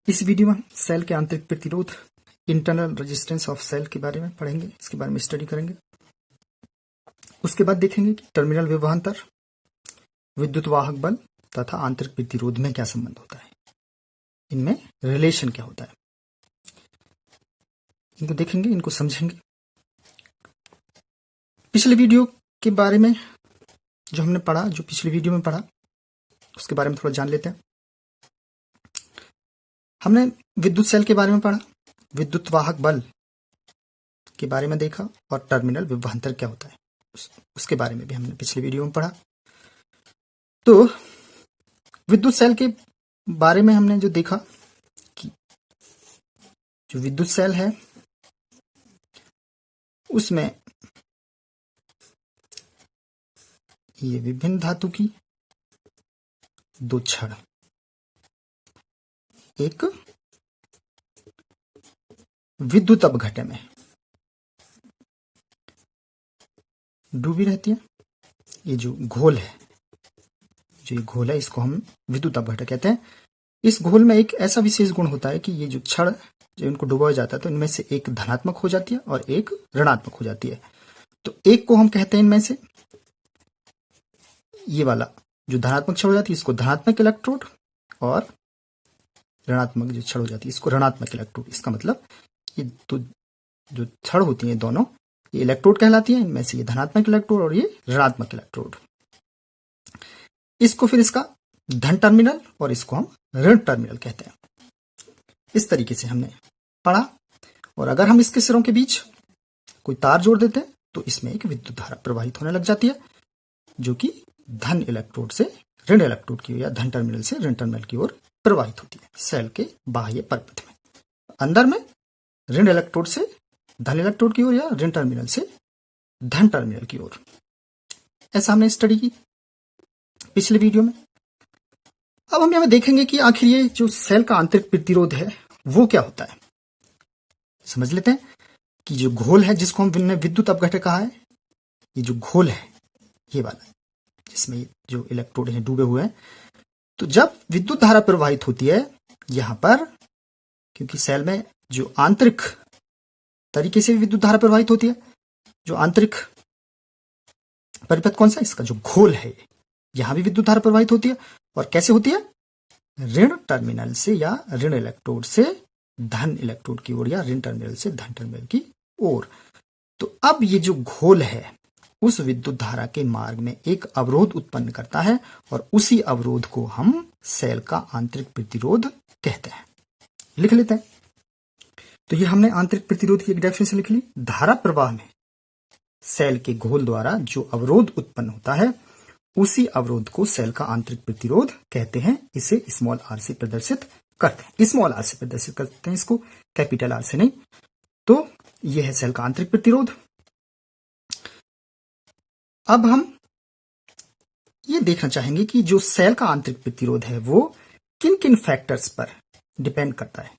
इस वीडियो में हम सेल के आंतरिक प्रतिरोध इंटरनल रेजिस्टेंस ऑफ सेल के बारे में पढ़ेंगे, इसके बारे में स्टडी करेंगे। उसके बाद देखेंगे कि टर्मिनल विभवांतर, विद्युत वाहक बल तथा आंतरिक प्रतिरोध में क्या संबंध होता है, इनमें रिलेशन क्या होता है, इनको देखेंगे, इनको समझेंगे। पिछले वीडियो के बारे में जो हमने पढ़ा, जो पिछले वीडियो में पढ़ा, उसके बारे में थोड़ा जान लेते हैं। हमने विद्युत सेल के बारे में पढ़ा, विद्युत वाहक बल के बारे में देखा और टर्मिनल विभवांतर क्या होता है उसके बारे में भी हमने पिछले वीडियो में पढ़ा। तो विद्युत सेल के बारे में हमने जो देखा कि जो विद्युत सेल है उसमें ये विभिन्न धातु की दो छड़ एक विद्युत अपघट्य में डूबी रहती है। ये जो घोल है, जो ये घोल है, इसको हम विद्युत अपघट्य कहते हैं। इस घोल में एक ऐसा विशेष गुण होता है कि ये जो छड़ जो इनको डुबाया जाता है तो इनमें से एक धनात्मक हो जाती है और एक ऋणात्मक हो जाती है। तो एक को हम कहते हैं इनमें से ये वाला जो धनात्मक छड़ हो जाती है इसको धनात्मक इलेक्ट्रोड और ऋणात्मक जो छड़ हो जाती है इसको ऋणात्मक इलेक्ट्रोड। इसका मतलब ये तो जो छड़ होती है दोनों ये इलेक्ट्रोड कहलाती है, इनमें से ये धनात्मक इलेक्ट्रोड और ये ऋणात्मक इलेक्ट्रोड। इसको फिर इसका धन टर्मिनल और इसको हम ऋण टर्मिनल कहते हैं। इस तरीके से हमने पढ़ा। और अगर हम इसके सिरों के बीच कोई तार जोड़ देते हैं तो इसमें एक विद्युत धारा प्रवाहित होने लग जाती है जो कि धन इलेक्ट्रोड से ऋण इलेक्ट्रोड की ओर या धन टर्मिनल से ऋण टर्मिनल की ओर प्रवाहित होती है सेल के बाह्य परिपथ में। अंदर में ऋण इलेक्ट्रोड से धन इलेक्ट्रोड की ओर या ऋण टर्मिनल से धन टर्मिनल की ओर। ऐसा हमने स्टडी की पिछले वीडियो में। अब हम यहां देखेंगे कि आखिर ये जो सेल का आंतरिक प्रतिरोध है वो क्या होता है। समझ लेते हैं कि जो घोल है जिसको हमने विद्युत अपघट्य कहा है, ये जो घोल है ये वाला जिसमें जो इलेक्ट्रोड हैं डूबे हुए हैं, तो जब विद्युत धारा प्रवाहित होती है यहां पर, क्योंकि सेल में जो आंतरिक तरीके से विद्युत धारा प्रवाहित होती है, जो आंतरिक परिपथ कौन सा, इसका जो घोल है यहां भी विद्युत धारा प्रवाहित होती है। और कैसे होती है, ऋण टर्मिनल से या ऋण इलेक्ट्रोड से धन इलेक्ट्रोड की ओर या ऋण टर्मिनल से धन टर्मिनल की ओर। तो अब ये जो घोल है उस विद्युत धारा के मार्ग में एक अवरोध उत्पन्न करता है और उसी अवरोध को हम सेल का आंतरिक प्रतिरोध कहते हैं। लिख लेते हैं। तो ये हमने आंतरिक प्रतिरोध की एक डेफिनेशन लिख ली। धारा प्रवाह में सेल के घोल द्वारा जो अवरोध उत्पन्न होता है उसी अवरोध को सेल का आंतरिक प्रतिरोध कहते हैं। इसे स्मॉल आर से प्रदर्शित करते हैं, स्मॉल आर से प्रदर्शित करते हैं इसको, कैपिटल आर से नहीं। तो यह है सेल का आंतरिक प्रतिरोध। अब हम ये देखना चाहेंगे कि जो सेल का आंतरिक प्रतिरोध है वो किन किन फैक्टर्स पर डिपेंड करता है।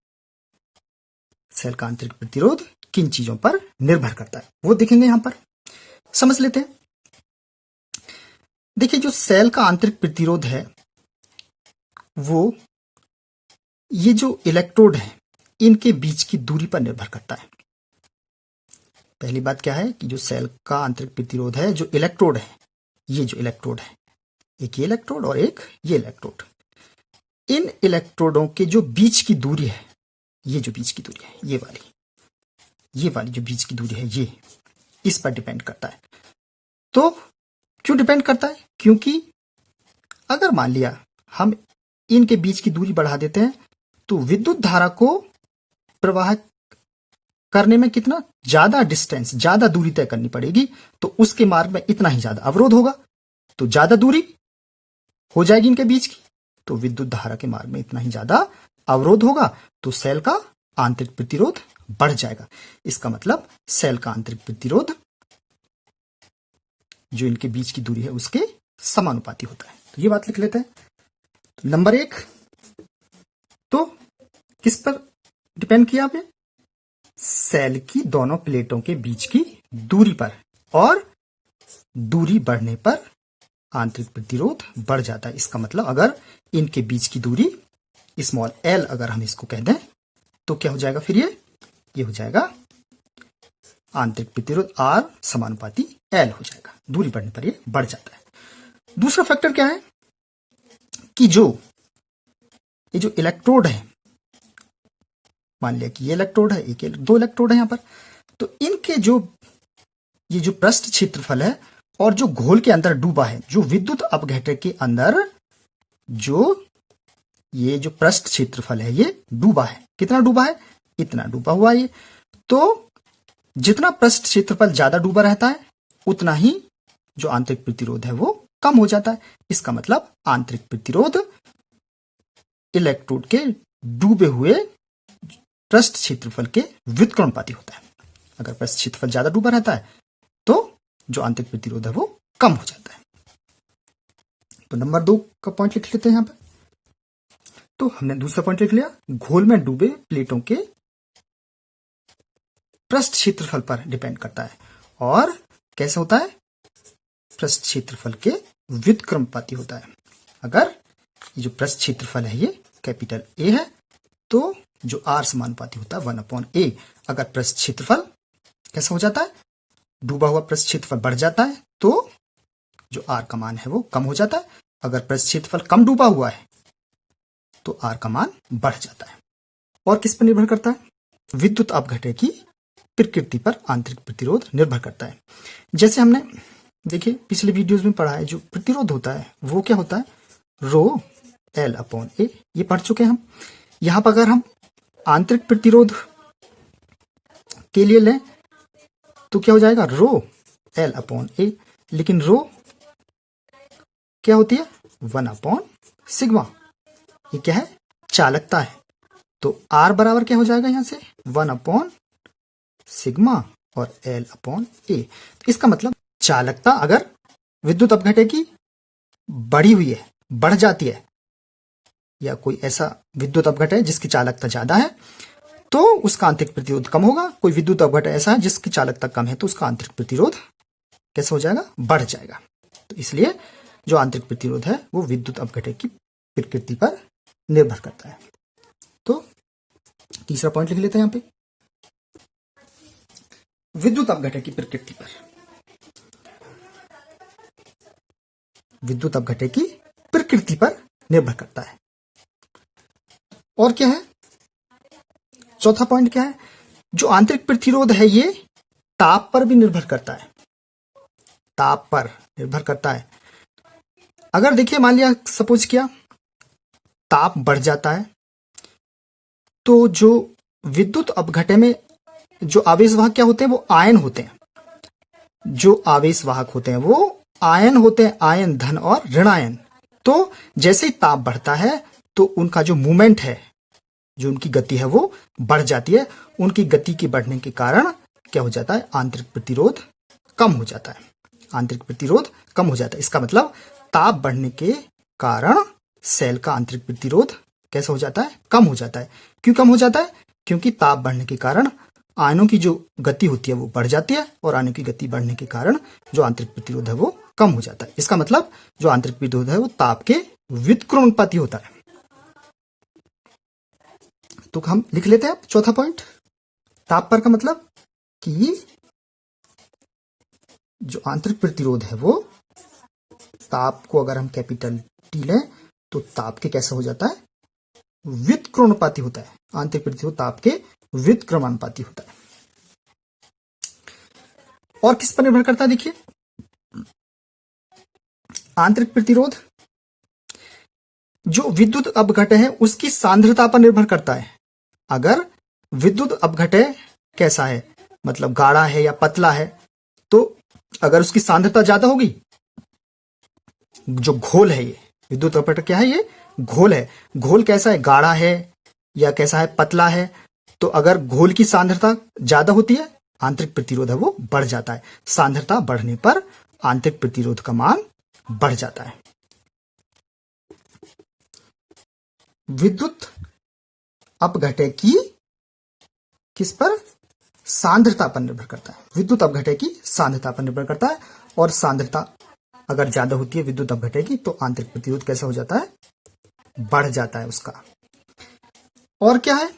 सेल का आंतरिक प्रतिरोध किन चीजों पर निर्भर करता है वो देखेंगे यहां पर। समझ लेते हैं। देखिए, जो सेल का आंतरिक प्रतिरोध है वो ये जो इलेक्ट्रोड है इनके बीच की दूरी पर निर्भर करता है। पहली बात क्या है कि जो सेल का आंतरिक प्रतिरोध है, जो इलेक्ट्रोड है, ये जो इलेक्ट्रोड है, एक ये इलेक्ट्रोड और एक ये इलेक्ट्रोड, इन इलेक्ट्रोडों के जो बीच की दूरी है, ये जो बीच की दूरी है ये वाली जो बीच की दूरी है ये इस पर डिपेंड करता है। तो क्यों डिपेंड करता है? क्योंकि अगर मान लिया हम इनके बीच की दूरी बढ़ा देते हैं तो विद्युत धारा को प्रवाह करने में कितना ज्यादा डिस्टेंस, ज्यादा दूरी तय करनी पड़ेगी, तो उसके मार्ग में इतना ही ज्यादा अवरोध होगा। तो ज्यादा दूरी हो जाएगी इनके बीच की, तो विद्युत धारा के मार्ग में इतना ही ज्यादा अवरोध होगा, तो सेल का आंतरिक प्रतिरोध बढ़ जाएगा। इसका मतलब सेल का आंतरिक प्रतिरोध जो इनके बीच की दूरी है उसके समानुपाती होता है। तो ये बात लिख लेते हैं। तो नंबर 1 तो किस पर डिपेंड किया आपने? सेल की दोनों प्लेटों के बीच की दूरी पर, और दूरी बढ़ने पर आंतरिक प्रतिरोध बढ़ जाता है। इसका मतलब अगर इनके बीच की दूरी स्मॉल एल अगर हम इसको कह दें तो क्या हो जाएगा फिर ये हो जाएगा आंतरिक प्रतिरोध R समानुपाती L हो जाएगा। दूरी बढ़ने पर ये बढ़ जाता है। दूसरा फैक्टर क्या है कि ये जो इलेक्ट्रोड है, मान लिया कि ये इलेक्ट्रोड है, दो इलेक्ट्रोड है यहां पर, तो इनके ये जो पृष्ठ क्षेत्रफल है और जो घोल के अंदर डूबा है, जो विद्युत अपघटक के अंदर ये जो पृष्ठ क्षेत्रफल है ये डूबा है, कितना डूबा है, इतना डूबा हुआ है। तो जितना पृष्ठ क्षेत्रफल ज्यादा डूबा रहता है उतना ही जो आंतरिक प्रतिरोध है वो कम हो जाता है। इसका मतलब आंतरिक प्रतिरोध इलेक्ट्रोड के डूबे हुए पृष्ठ क्षेत्रफल के व्युत्क्रमानुपाती होता है। अगर पृष्ठ क्षेत्रफल ज्यादा डूबा रहता है तो जो आंतरिक प्रतिरोध है वो कम हो जाता है। तो नंबर 2 का पॉइंट लिख लेते हैं यहां पर। तो हमने दूसरा पॉइंट लिख लिया, घोल में डूबे प्लेटों के पृष्ठ क्षेत्रफल पर डिपेंड करता है। और कैसे होता है, पृष्ठ क्षेत्रफल के व्युत्क्रमानुपाती होता है। अगर ये जो पृष्ठ क्षेत्रफल है ये कैपिटल ए है तो जो R समानुपाती होता है 1/A। अगर पृष्ठ क्षेत्रफल कैसा हो जाता है, डूबा हुआ पृष्ठ क्षेत्रफल बढ़ जाता है तो जो R का मान है वो कम हो जाता है। अगर पृष्ठ क्षेत्रफल कम डूबा हुआ है तो R का मान बढ़ जाता है। और किस पर निर्भर करता है, विद्युत अपघटक की प्रकृति पर आंतरिक प्रतिरोध निर्भर करता है। जैसे हमने देखिए पिछले वीडियोस में पढ़ा है, जो प्रतिरोध होता है वो क्या होता है, रो L/A, ये पढ़ चुके हैं हम। यहां पर अगर हम आंतरिक प्रतिरोध के लिए लें तो क्या हो जाएगा, रो L/A, लेकिन रो क्या होती है, 1/σ। ये क्या है, चालकता है। तो R बराबर क्या हो जाएगा यहां से 1/σ और L/A। इसका मतलब चालकता अगर विद्युत अपघटक की बढ़ी हुई है, बढ़ जाती है, या कोई ऐसा विद्युत अपघटक है जिसकी चालकता ज्यादा है तो उसका आंतरिक प्रतिरोध कम होगा। कोई विद्युत अपघटक ऐसा है जिसकी चालकता कम है तो उसका आंतरिक प्रतिरोध कैसे हो जाएगा, बढ़ जाएगा। तो इसलिए जो आंतरिक प्रतिरोध है वो विद्युत अपघटक की प्रकृति पर निर्भर करता है। तो तीसरा पॉइंट लिख लेते हैं यहां पे, विद्युत अपघटक की प्रकृति पर, विद्युत अपघटक की प्रकृति पर निर्भर करता है। और क्या है, चौथा पॉइंट क्या है, जो आंतरिक प्रतिरोध है ये ताप पर भी निर्भर करता है, ताप पर निर्भर करता है। अगर देखिए मान लिया सपोज किया ताप बढ़ जाता है तो जो विद्युत अपघटक में जो आवेश वाहक क्या होते हैं, वो आयन होते हैं। जो आवेश वाहक होते हैं वो आयन होते हैं, आयन धन और ऋण आयन। तो जैसे ही ताप बढ़ता है तो उनका जो मूवमेंट है, जो उनकी गति है वो बढ़ जाती है। उनकी गति के बढ़ने के कारण क्या हो जाता है, आंतरिक प्रतिरोध कम हो जाता है, आंतरिक प्रतिरोध कम हो जाता है। इसका मतलब ताप बढ़ने के कारण सेल का आंतरिक प्रतिरोध कैसा हो जाता है, कम हो जाता है। क्यों कम हो जाता है, क्योंकि ताप बढ़ने के कारण आयनों की जो गति होती है वो बढ़ जाती है और आयनों की गति बढ़ने के कारण जो आंतरिक प्रतिरोध है वो कम हो जाता है। इसका मतलब जो आंतरिक प्रतिरोध है वो ताप के व्युत्क्रमानुपाती होता है। तो हम लिख लेते हैं चौथा पॉइंट, ताप पर का मतलब कि जो आंतरिक प्रतिरोध है वो ताप को अगर हम कैपिटल टी लें तो ताप के कैसा हो जाता है, व्युत्क्रमानुपाती होता है। आंतरिक प्रतिरोध ताप के व्युत्क्रमानुपाती होता है। और किस पर निर्भर करता है, देखिए आंतरिक प्रतिरोध जो विद्युत अपघटक है उसकी सांद्रता पर निर्भर करता है। अगर विद्युत अपघटक कैसा है, मतलब गाढ़ा है या पतला है, तो अगर उसकी सांद्रता ज्यादा होगी, जो घोल है, ये विद्युत अपघटक क्या है, ये घोल है। घोल कैसा है, गाढ़ा है या कैसा है, पतला है। तो अगर घोल की सांद्रता ज्यादा होती है, आंतरिक प्रतिरोध है वो बढ़ जाता है। सांद्रता बढ़ने पर आंतरिक प्रतिरोध का मान बढ़ जाता है। विद्युत अपघटक की किस पर, सांद्रता पर निर्भर करता है। विद्युत अपघटक की सांद्रता पर निर्भर करता है। और सांद्रता अगर ज्यादा होती है विद्युत अपघटक की तो आंतरिक प्रतिरोध कैसा हो जाता है, बढ़ जाता है उसका। और क्या है,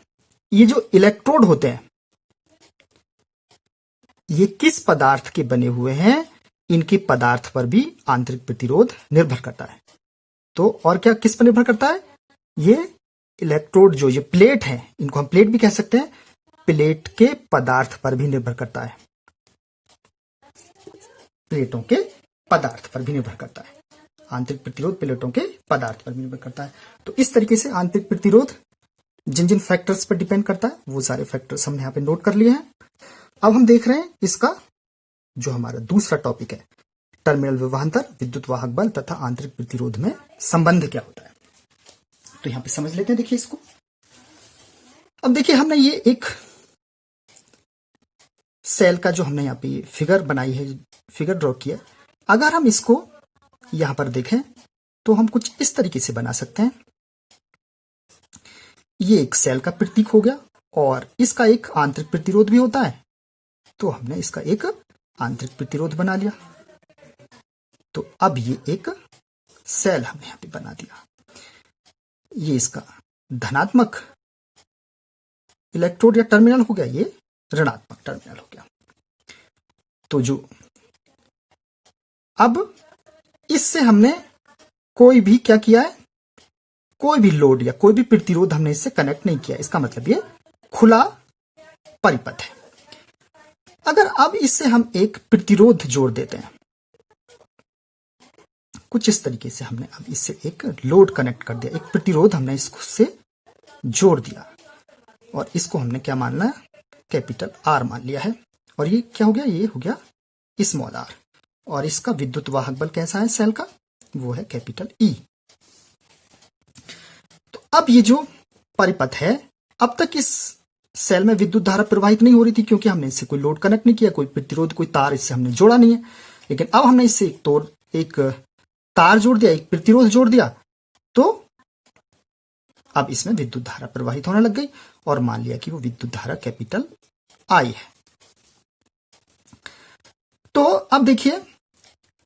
ये जो इलेक्ट्रोड होते हैं ये किस पदार्थ के बने हुए हैं, इनके पदार्थ पर भी आंतरिक प्रतिरोध निर्भर करता है। तो और क्या किस पर निर्भर करता है, ये इलेक्ट्रोड जो ये प्लेट है, इनको हम प्लेट भी कह सकते हैं, प्लेट के पदार्थ पर भी निर्भर करता है, प्लेटों के पदार्थ पर भी निर्भर करता है। आंतरिक प्रतिरोध प्लेटों के पदार्थ पर भी निर्भर करता है। तो इस तरीके से आंतरिक प्रतिरोध जिन जिन फैक्टर्स पर डिपेंड करता है वो सारे फैक्टर्स हमने यहाँ पे नोट कर लिए हैं। अब हम देख रहे हैं इसका जो हमारा दूसरा टॉपिक है, टर्मिनल विभवांतर, विद्युत वाहक बल तथा आंतरिक प्रतिरोध में संबंध क्या होता है। तो यहां पे समझ लेते हैं, देखिए इसको। अब देखिए हमने ये एक सेल का जो हमने यहाँ पे फिगर बनाई है, फिगर ड्रॉ किया, अगर हम इसको यहां पर देखें तो हम कुछ इस तरीके से बना सकते हैं। ये एक सेल का प्रतीक हो गया और इसका एक आंतरिक प्रतिरोध भी होता है, तो हमने इसका एक आंतरिक प्रतिरोध बना लिया। तो अब ये एक सेल हमने यहां पे बना दिया। ये इसका धनात्मक इलेक्ट्रोड या टर्मिनल हो गया, ये ऋणात्मक टर्मिनल हो गया। तो जो अब इससे हमने कोई भी क्या किया है, कोई भी लोड या कोई भी प्रतिरोध हमने इससे कनेक्ट नहीं किया, इसका मतलब ये खुला परिपथ है। अगर अब इससे हम एक प्रतिरोध जोड़ देते हैं, कुछ इस तरीके से हमने अब इससे एक लोड कनेक्ट कर दिया, एक प्रतिरोध हमने इससे जोड़ दिया और इसको हमने क्या मानना है, कैपिटल आर मान लिया है। और ये क्या हो गया, ये हो गया स्मॉल आर। और इसका विद्युत वाहक बल कैसा है सेल का, वो है कैपिटल ई। तो अब ये जो परिपथ है, अब तक इस सेल में विद्युत धारा प्रवाहित नहीं हो रही थी क्योंकि हमने इससे कोई लोड कनेक्ट नहीं किया, कोई प्रतिरोध, कोई तार इससे हमने जोड़ा नहीं है। लेकिन अब हमने इससे एक तार जोड़ दिया, एक प्रतिरोध जोड़ दिया, तो अब इसमें विद्युत धारा प्रवाहित होने लग गई और मान लिया कि वो विद्युत धारा कैपिटल आई है। तो अब देखिए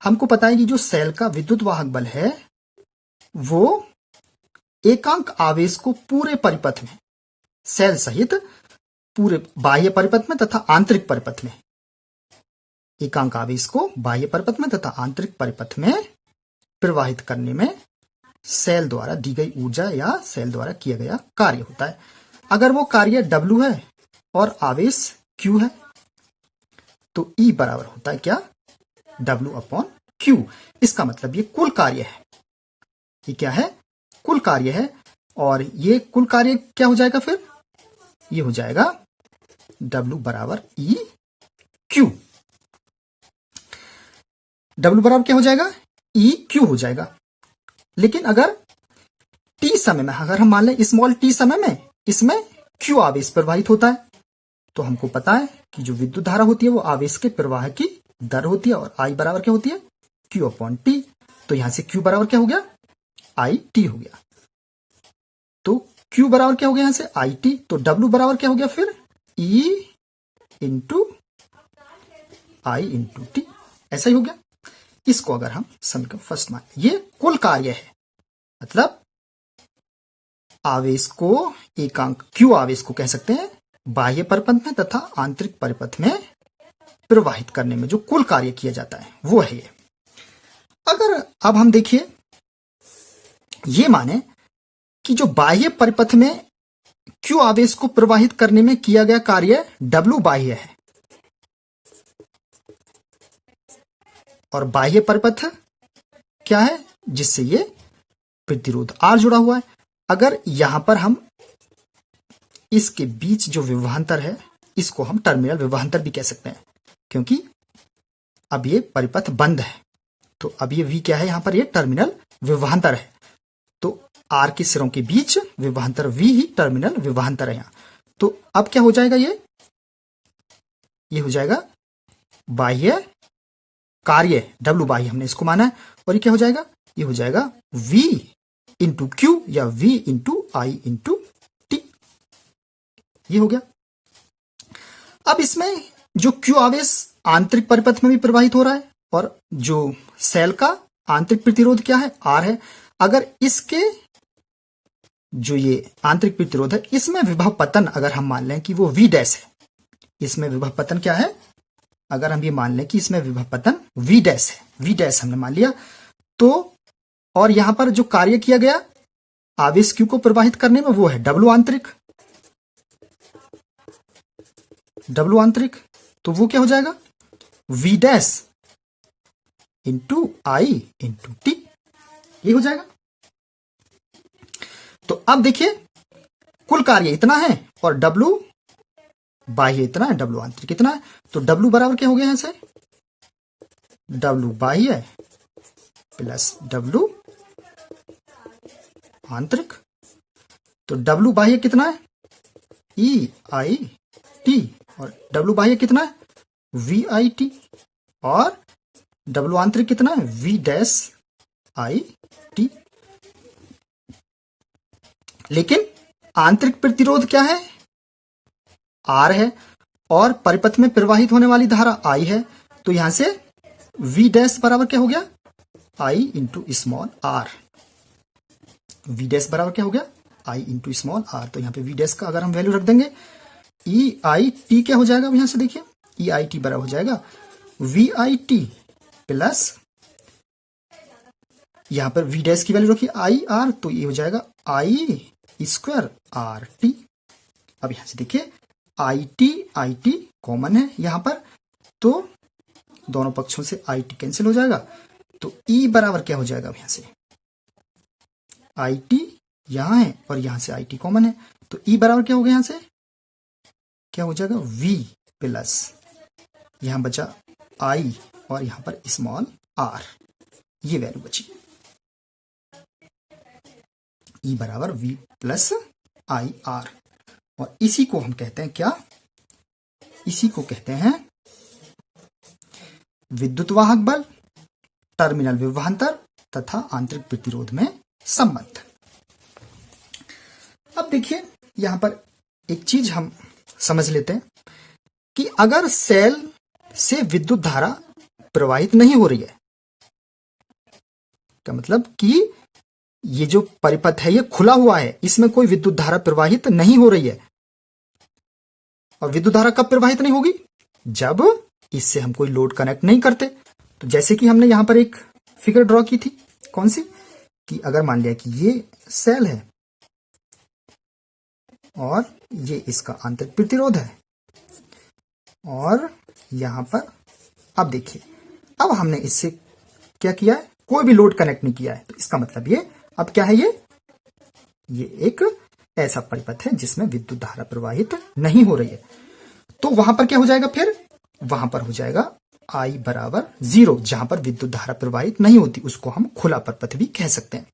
हमको पता है कि जो सेल का विद्युत वाहक बल है वो एकांक आवेश को पूरे परिपथ में, सेल सहित पूरे बाह्य परिपथ में तथा आंतरिक परिपथ में, एकांक आवेश को बाह्य परिपथ में तथा आंतरिक परिपथ में प्रवाहित करने में सेल द्वारा दी गई ऊर्जा या सेल द्वारा किया गया कार्य होता है। अगर वो कार्य W है और आवेश Q है तो E बराबर होता है क्या, W/Q। इसका मतलब ये कुल कार्य है, ये क्या है, कुल कार्य है। और ये कुल कार्य क्या हो जाएगा, फिर ये हो जाएगा W बराबर EQ। W बराबर क्या हो जाएगा, EQ हो जाएगा। लेकिन अगर t समय में, अगर हम मान लें स्मॉल t समय में इसमें Q आवेश प्रवाहित होता है, तो हमको पता है कि जो विद्युत धारा होती है वो आवेश के प्रवाह की दर होती है और I बराबर क्या होती है, Q/T। तो यहां से Q बराबर क्या हो गया, IT हो गया। तो Q बराबर क्या हो गया यहां से, IT। तो W बराबर क्या हो गया फिर, E into I into T, ऐसा ही हो गया। इसको अगर हम समीकरण फर्स्ट मान, ये कुल कार्य है, मतलब आवेश को, एकांक Q आवेश को कह सकते हैं बाह्य परिपथ में तथा आंतरिक परिपथ में प्रवाहित करने में जो कुल कार्य किया जाता है वो है ये। अगर अब हम देखिए ये माने कि जो बाह्य परिपथ में Q आवेश को प्रवाहित करने में किया गया कार्य W बाह्य है और बाह्य परिपथ क्या है जिससे ये प्रतिरोध R जुड़ा हुआ है। अगर यहां पर हम इसके बीच जो विभवांतर है इसको हम टर्मिनल विभवांतर भी कह सकते हैं, क्योंकि अब ये परिपथ बंद है, तो अब ये V क्या है, यहां पर ये टर्मिनल विभवांतर है। तो R के सिरों के बीच विभवांतर V ही टर्मिनल विभवांतर है यहां। तो अब क्या हो जाएगा, ये हो जाएगा बाह्य कार्य W बाह्य, हमने इसको माना है। और ये क्या हो जाएगा, ये हो जाएगा V इंटू Q या V into I into T, ये हो गया। अब इसमें जो Q आवेश आंतरिक परिपथ में भी प्रवाहित हो रहा है और जो सेल का आंतरिक प्रतिरोध क्या है, R है। अगर इसके जो ये आंतरिक प्रतिरोध है, इसमें विभव पतन अगर हम मान लें कि वो V डैश है, इसमें विभव पतन क्या है, अगर हम ये मान लें कि इसमें विभव पतन V डैश है, V डैश हमने मान लिया, तो और यहां पर जो कार्य किया गया आवेश Q को प्रवाहित करने में वो है W आंतरिक, W आंतरिक, तो वो क्या हो जाएगा V डैश इंटू आई इंटू टी, ये हो जाएगा। तो अब देखिए कुल कार्य इतना है और W बाह्य इतना है, W आंतरिक इतना है, तो W बराबर क्या हो गया यहां से, W बाह्य प्लस W आंतरिक, तो W बाह्य कितना है ई आई टी और W बाह्य कितना है वी आई टी और W आंतरिक कितना है V डैश आई टी। लेकिन आंतरिक प्रतिरोध क्या है R है और परिपथ में प्रवाहित होने वाली धारा I है, तो यहां से V डैश बराबर क्या हो गया I into small r, V dash बराबर क्या हो गया I इंटू स्मॉल r, तो यहां पे V डैश का अगर हम वैल्यू रख देंगे ई आई टी क्या हो जाएगा, यहां से देखिए ई आई टी बराबर हो जाएगा वी आई टी प्लस यहां पर V डैश की वैल्यू रखिए आई आर, तो ये हो जाएगा आई स्क्वायर आर टी। अब यहां से देखिए आई टी कॉमन है यहां पर, तो दोनों पक्षों से आई टी कैंसिल हो जाएगा, तो E बराबर क्या हो जाएगा, यहां से आई टी यहां है और यहां से आई टी कॉमन है, तो E बराबर क्या हो गया, यहां से क्या हो जाएगा V प्लस यहां बचा I और यहां पर स्मॉल r, ये वैल्यू बची E बराबर V प्लस आई आर, और इसी को हम कहते हैं क्या, इसी को कहते हैं विद्युत वाहक बल, टर्मिनल विभवांतर तथा आंतरिक प्रतिरोध में संबंध। अब देखिए यहां पर एक चीज हम समझ लेते हैं कि अगर सेल से विद्युत धारा प्रवाहित नहीं हो रही है, का मतलब कि ये जो परिपथ है ये खुला हुआ है, इसमें कोई विद्युत धारा प्रवाहित नहीं हो रही है, और विद्युत धारा कब प्रवाहित नहीं होगी, जब इससे हम कोई लोड कनेक्ट नहीं करते। तो जैसे कि हमने यहां पर एक फिगर ड्रॉ की थी, कौन सी, कि अगर मान लिया कि ये सेल है और ये इसका आंतरिक प्रतिरोध है, और यहां पर अब देखिए अब हमने इससे क्या किया है, कोई भी लोड कनेक्ट नहीं किया है, तो इसका मतलब ये अब क्या है, ये एक ऐसा परिपथ है जिसमें विद्युत धारा प्रवाहित नहीं हो रही है। तो वहां पर क्या हो जाएगा, फिर वहां पर हो जाएगा I बराबर 0, जहां पर विद्युत धारा प्रवाहित नहीं होती उसको हम खुला परिपथ भी कह सकते हैं,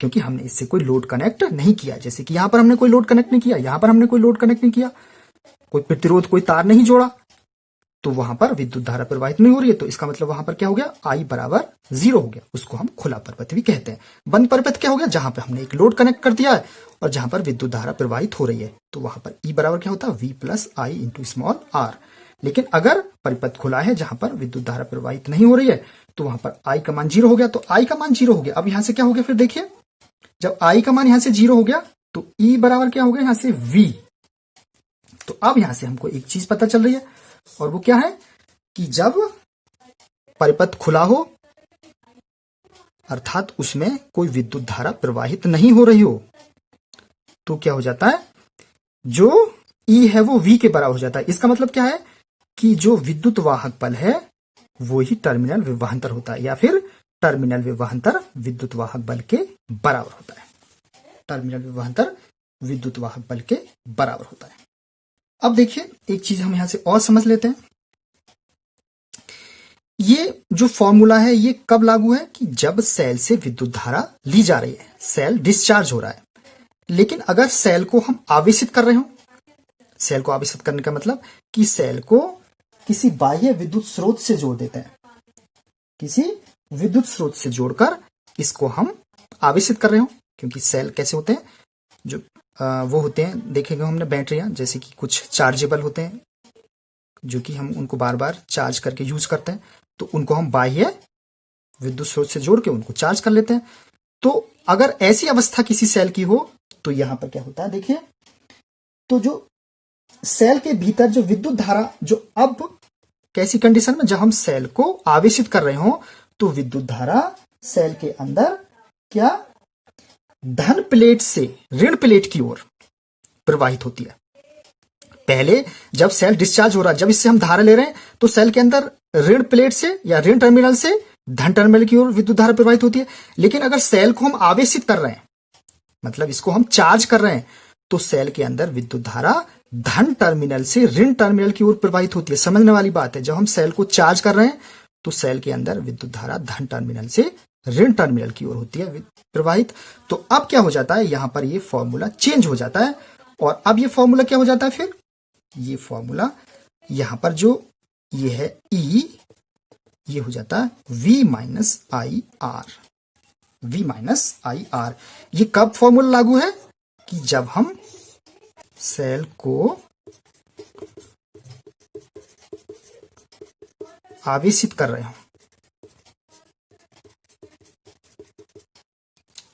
क्योंकि हमने इससे कोई लोड कनेक्ट नहीं किया। जैसे कि यहां पर हमने कोई लोड कनेक्ट नहीं किया, यहां पर हमने कोई लोड कनेक्ट नहीं किया, कोई प्रतिरोध कोई तार नहीं जोड़ा, तो वहां पर विद्युत धारा प्रवाहित नहीं हो रही है, तो इसका मतलब वहां पर क्या हो गया, I बराबर 0 हो गया, उसको हम खुला परिपथ भी कहते हैं। बंद परिपथ क्या हो गया, जहां पर हमने एक लोड कनेक्ट कर दिया है और जहां पर विद्युत धारा प्रवाहित हो रही है, तो वहां पर E बराबर क्या होता है, V प्लस आई इंटू स्मॉल r। लेकिन अगर परिपथ खुला है जहां पर विद्युत धारा प्रवाहित नहीं हो रही है, तो वहां पर I का मान 0 हो गया, तो I का मान 0 हो गया। अब यहां से क्या हो गया, फिर देखिए जब I का मान यहां से 0 हो गया तो E बराबर क्या हो गया, यहां से V। तो अब यहां से हमको एक चीज पता चल रही है, और वो क्या है कि जब परिपथ खुला हो अर्थात उसमें कोई विद्युत धारा प्रवाहित नहीं हो रही हो, तो क्या हो जाता है, जो E है वो V के बराबर हो जाता है। इसका मतलब क्या है कि जो विद्युत वाहक बल है वो ही टर्मिनल विभवांतर होता है, या फिर टर्मिनल विभवांतर विद्युत वाहक बल के बराबर होता है, टर्मिनल विभवांतर विद्युत वाहक बल के बराबर होता है। अब देखिए एक चीज हम यहां से और समझ लेते हैं, ये जो फॉर्मूला है ये कब लागू है, कि जब सेल से विद्युत धारा ली जा रही है, सेल डिस्चार्ज हो रहा है, लेकिन अगर सेल को हम आवेशित कर रहे हो, सेल को आवेशित करने का मतलब कि सेल को किसी बाह्य विद्युत स्रोत से जोड़ देते हैं, किसी विद्युत स्रोत से जोड़कर इसको हम आवेशित कर रहे हो, क्योंकि सेल कैसे होते हैं, जो वो होते हैं, देखेंगे हमने बैटरियां, जैसे कि कुछ चार्जेबल होते हैं जो कि हम उनको बार बार चार्ज करके यूज करते हैं, तो उनको हम बाह्य विद्युत स्रोत से जोड़ के उनको चार्ज कर लेते हैं। तो अगर ऐसी अवस्था किसी सेल की हो तो यहां पर क्या होता है देखिए, तो जो सेल के भीतर जो विद्युत धारा, जो अब कैसी कंडीशन में, जब हम सेल को आवेशित कर रहे हो तो विद्युत धारा सेल के अंदर क्या धन प्लेट से ऋण प्लेट की ओर प्रवाहित होती है। पहले जब सेल डिस्चार्ज हो रहा है, जब इससे हम धारा ले रहे हैं तो सेल के अंदर ऋण प्लेट से या ऋण टर्मिनल से धन टर्मिनल की ओर विद्युत धारा प्रवाहित होती है। लेकिन अगर सेल को हम आवेशित कर रहे हैं, मतलब इसको हम चार्ज कर रहे हैं, तो सेल के अंदर विद्युत धारा धन टर्मिनल से ऋण टर्मिनल की ओर प्रवाहित होती है। समझने वाली बात है, जब हम सेल को चार्ज कर रहे हैं तो सेल के अंदर विद्युत धारा धन टर्मिनल से ऋण टर्मिनल की ओर होती है प्रवाहित। तो अब क्या हो जाता है, यहां पर ये फॉर्मूला चेंज हो जाता है, और अब ये फॉर्मूला क्या हो जाता है, फिर ये फॉर्मूला यहां पर जो ये है E, ये हो जाता है V minus I R. V minus I R, ये कब फॉर्मूला लागू है, कि जब हम सेल को आवेशित कर रहे हो,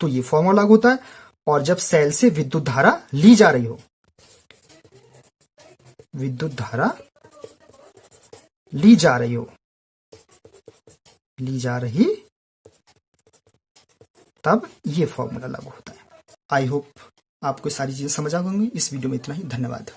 तो ये फॉर्मूला लागू होता है। और जब सेल से विद्युत धारा ली जा रही हो, विद्युत धारा ली जा रही हो, ली जा रही, तब ये फॉर्मूला लागू होता है। आई होप आपको सारी चीजें समझ आ गई होंगी। इस वीडियो में इतना ही, धन्यवाद।